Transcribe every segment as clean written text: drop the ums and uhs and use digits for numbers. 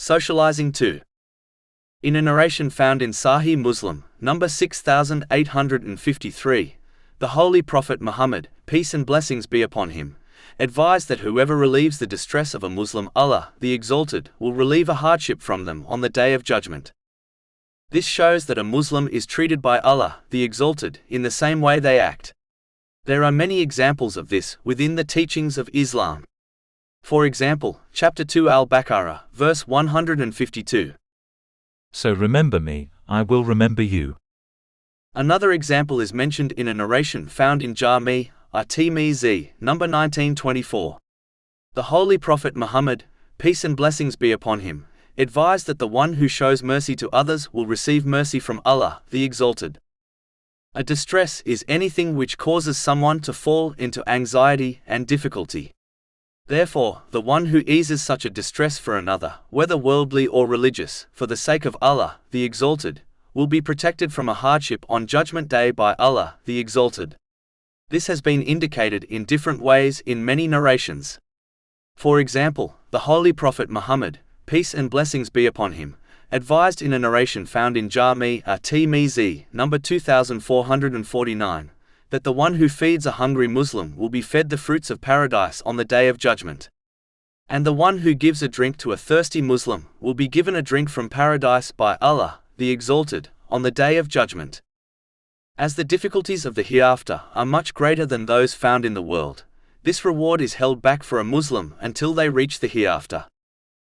Socializing 2. In a narration found in Sahih Muslim, number 6853, the Holy Prophet Muhammad, peace and blessings be upon him, advised that whoever relieves the distress of a Muslim, Allah, the Exalted, will relieve a hardship from them on the Day of Judgment. This shows that a Muslim is treated by Allah, the Exalted, in the same way they act. There are many examples of this within the teachings of Islam. For example, chapter 2 Al-Baqarah, verse 152. So remember me, I will remember you. Another example is mentioned in a narration found in Jami' at-Tirmidhi, number 1924. The Holy Prophet Muhammad, peace and blessings be upon him, advised that the one who shows mercy to others will receive mercy from Allah, the Exalted. A distress is anything which causes someone to fall into anxiety and difficulty. Therefore, the one who eases such a distress for another, whether worldly or religious, for the sake of Allah, the Exalted, will be protected from a hardship on Judgment Day by Allah, the Exalted. This has been indicated in different ways in many narrations. For example, the Holy Prophet Muhammad, peace and blessings be upon him, advised in a narration found in Jami' at-Tirmidhi, number 2449, that the one who feeds a hungry Muslim will be fed the fruits of paradise on the Day of Judgment. And the one who gives a drink to a thirsty Muslim will be given a drink from paradise by Allah, the Exalted, on the Day of Judgment. As the difficulties of the hereafter are much greater than those found in the world, this reward is held back for a Muslim until they reach the hereafter.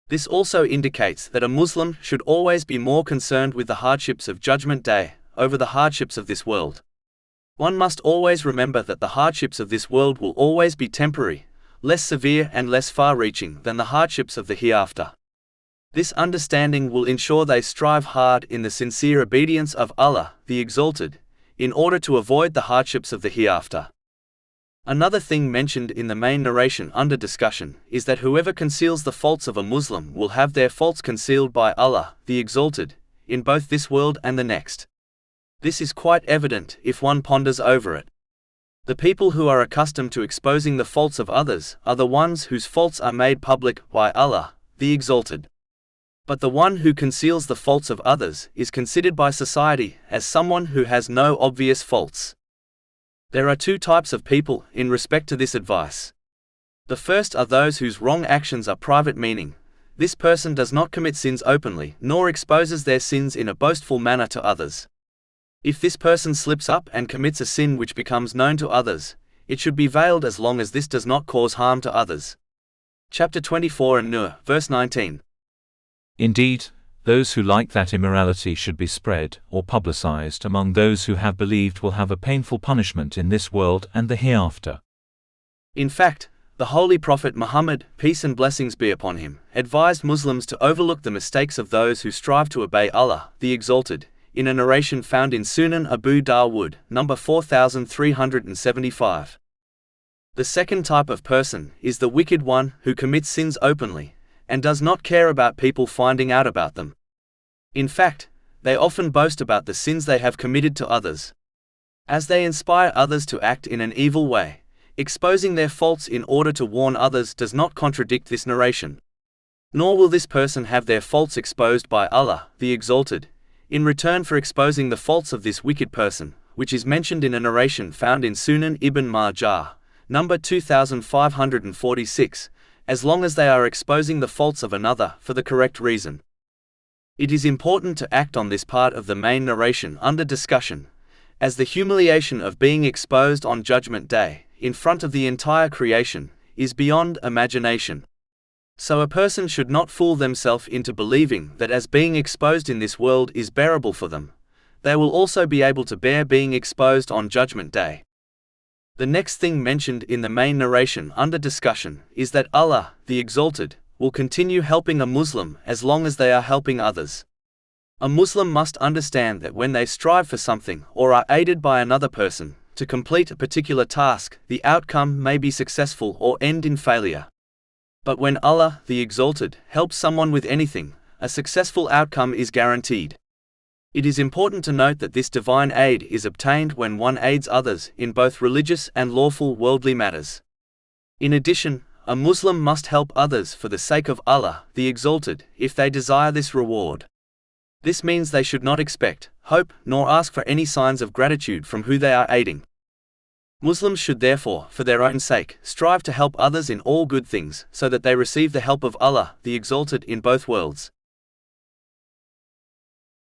This also indicates that a Muslim should always be more concerned with the hardships of Judgment Day over the hardships of this world. One must always remember that the hardships of this world will always be temporary, less severe and less far-reaching than the hardships of the hereafter. This understanding will ensure they strive hard in the sincere obedience of Allah, the Exalted, in order to avoid the hardships of the hereafter. Another thing mentioned in the main narration under discussion is that whoever conceals the faults of a Muslim will have their faults concealed by Allah, the Exalted, in both this world and the next. This is quite evident if one ponders over it. The people who are accustomed to exposing the faults of others are the ones whose faults are made public by Allah, the Exalted. But the one who conceals the faults of others is considered by society as someone who has no obvious faults. There are two types of people in respect to this advice. The first are those whose wrong actions are private, meaning this person does not commit sins openly nor exposes their sins in a boastful manner to others. If this person slips up and commits a sin which becomes known to others, it should be veiled as long as this does not cause harm to others. Chapter 24 An-Nur, verse 19. Indeed, those who like that immorality should be spread or publicized among those who have believed will have a painful punishment in this world and the hereafter. In fact, the Holy Prophet Muhammad, peace and blessings be upon him, advised Muslims to overlook the mistakes of those who strive to obey Allah, the Exalted, in a narration found in Sunan Abu Dawud, number 4375. The second type of person is the wicked one who commits sins openly, and does not care about people finding out about them. In fact, they often boast about the sins they have committed to others. As they inspire others to act in an evil way, exposing their faults in order to warn others does not contradict this narration. Nor will this person have their faults exposed by Allah, the Exalted, in return for exposing the faults of this wicked person, which is mentioned in a narration found in Sunan Ibn Majah, number 2546, as long as they are exposing the faults of another for the correct reason. It is important to act on this part of the main narration under discussion, as the humiliation of being exposed on Judgment Day, in front of the entire creation, is beyond imagination. So a person should not fool themselves into believing that as being exposed in this world is bearable for them, they will also be able to bear being exposed on Judgment Day. The next thing mentioned in the main narration under discussion is that Allah, the Exalted, will continue helping a Muslim as long as they are helping others. A Muslim must understand that when they strive for something or are aided by another person to complete a particular task, the outcome may be successful or end in failure. But when Allah, the Exalted, helps someone with anything, a successful outcome is guaranteed. It is important to note that this divine aid is obtained when one aids others in both religious and lawful worldly matters. In addition, A Muslim must help others for the sake of Allah, the Exalted, if they desire this reward. This means they should not expect, hope, nor ask for any signs of gratitude from who they are aiding. Muslims should therefore, for their own sake, strive to help others in all good things, so that they receive the help of Allah, the Exalted, in both worlds.